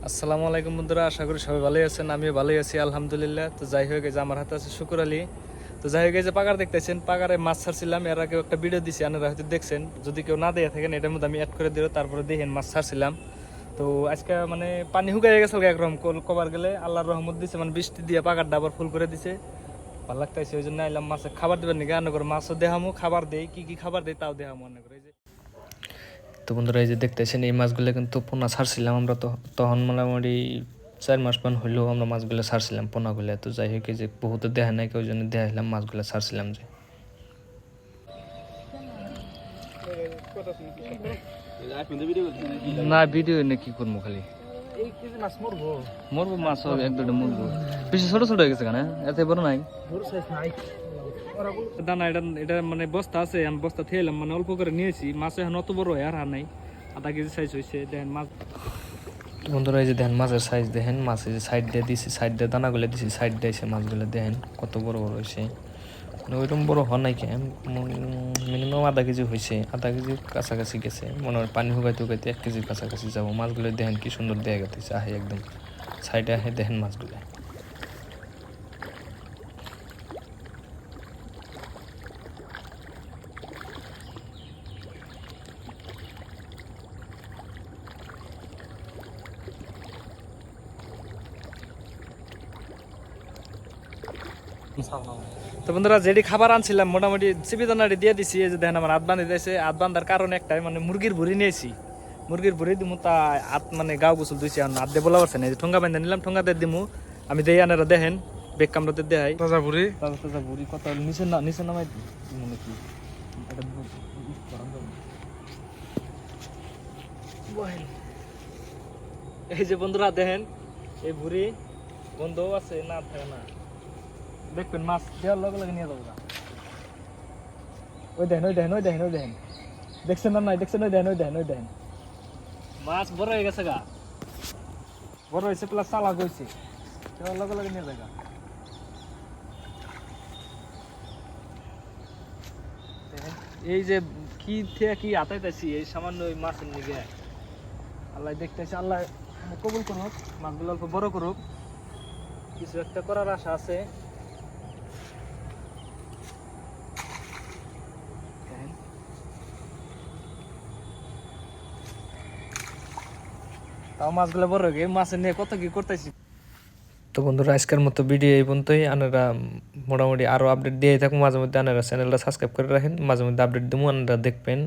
আসসালামু আলাইকুম বন্ধুরা, আশা করি সবাই ভালোই আছেন। আমিও ভালোই আছি আলহামদুলিল্লাহ। তো যাই হোক, এই যে আমার হাতে আছে শুকুর আলী। তো যাই হোক, এই যে পাকার দেখতেছেন, পাকারে মাছ ছাড়ছিলাম। এর আগে একটা ভিডিও দিছি, আপনারা হয়তো দেখছেন। যদি কেউ না দেখে থাকেন, এটার মধ্যে আমি অ্যাড করে দিও, তারপরে দেখেন মাছ ছাড়ছিলাম। তো আজকে মানে পানি শুকাই গেছে একরকম কবার গেলে আল্লাহর রহমত দিছে, মানে বৃষ্টি দিয়ে পাকারটা আবার ফুল করে দিছে। ভালো লাগতেছে, ওই জন্য আইলাম মাছে খাবার দেবেন নাকি রান্না করে। মাছও দেখামো, খাবার দেই, কি কি খাবার দেই তাও দেখামো রান্না করে। তো বন্ধুরা, এই যে দেখতেছেন, এই মাছগুলো কিন্তু পোনা ছাড়ছিলাম আমরা। তো তখন মোটামুটি 4 মাস হইলেও আমরা মাছগুলো ছাড়ছিলাম পোনাগুলো। তো যাই হোক, এই যে বহুতে দেখা নাই, কেউ জন্য দেখাইলাম মাছগুলো ছাড়ছিলাম যে। না ভিডিও না, কি করবো খালি মরবো মাছ হবে, এক দুটো মরবো। বেশি ছোট ছোট হয়ে গেছে কেন, এত বড় নাই। দানা এটা এটা মানে বস্তা আছে, আমি বস্তা থেলাম, মানে অল্প করে নিয়েছি। মাছ এখন অত বড় হয় আর নাই, আধা কেজি সাইজ হয়েছে। দেখেন মাছ বন্ধুরা, এই যে দেখেন মাছের সাইজ দেখেন। মাছ এই যে সাইড দিয়ে দিছি, সাইড দিয়ে দানাগুলো দিছি, সাইড দিয়েছে মাছগুলো দেখেন কত বড় বড় হয়েছে। মানে ওইরকম বড় হওয়া নাই কেন, মিনিমাম আধা কেজি হয়েছে, আধা কেজির কাছাকাছি গেছে মনে হয়। পানি শুকাইতে শুকাইতে 1 কেজির কাছাকাছি যাবো। মাছগুলো দেখেন কি সুন্দর দেখা গেছে, আহে একদম সাইডে আহে দেখেন মাছগুলো। তো বন্ধুরা, যেটি খাবার আনছিলাম মোটামুটি চিপি দানাটি দিয়ে দিছি। এই যে দেখেন আমার হাত বাঁধে দিয়েছে। হাত বাঁধার কারণ একটাই, মানে মুরগির ভুড়ি নিয়েছি। মুরগির ভুড়ি দিমু, তা হাত মানে গাও গোসল দিয়েছি, হাত দিয়ে বলা পারছে না। এই যে ঠোঙ্গা বান্ধা নিলাম, ঠোঙ্গা দিয়ে দিমু। আমি দেই, আনারা দেখেন বেগ কামড়াতে দেয় তাজা ভুড়ি। তাজা তাজা ভুড়ি কত নিচে না, নিচে নামাই মনে কি এই যে বন্ধুরা দেখেন, এই ভুড়ি গন্ধও আছে, না থাকে না। দেখবেন মাছ দেওয়ার লগে লগে নিয়ে যাবো। ওই দেখেন, ওই দেখেন, ওই দেখেন, ওই দেখেন, দেখছেন না? নাই দেখছেন? ওই দেখেন, ওই দেখেন, ওই দেখেন মাছ বড় হয়ে গেছে গা, বড় হয়েছে প্লাস চালাক হয়েছে। দেওয়ার লগে লগে নিয়ে যাগা। এই যে কি থেকে কি আতাইতেছি এই সামান্য ওই মাছের নিগে। আল্লাহ দেখতেছি, আল্লাহ কবুল করুক, মাছগুলো অল্প বড় করুক। কিছু একটা করার আশা আছে। তাও মাছগুলো বড় হয়ে মাছের নিয়ে কত কি করতেছি। তো বন্ধুরা, আজকের মতো ভিডিও এই পর্যন্তই। আপনারা মোটামুটি আরও আপডেট দিয়ে থাকুন মাঝে মধ্যে। আপনারা চ্যানেলটা সাবস্ক্রাইব করে রাখেন, মাঝে মধ্যে আপডেট দেবো, আপনারা দেখবেন।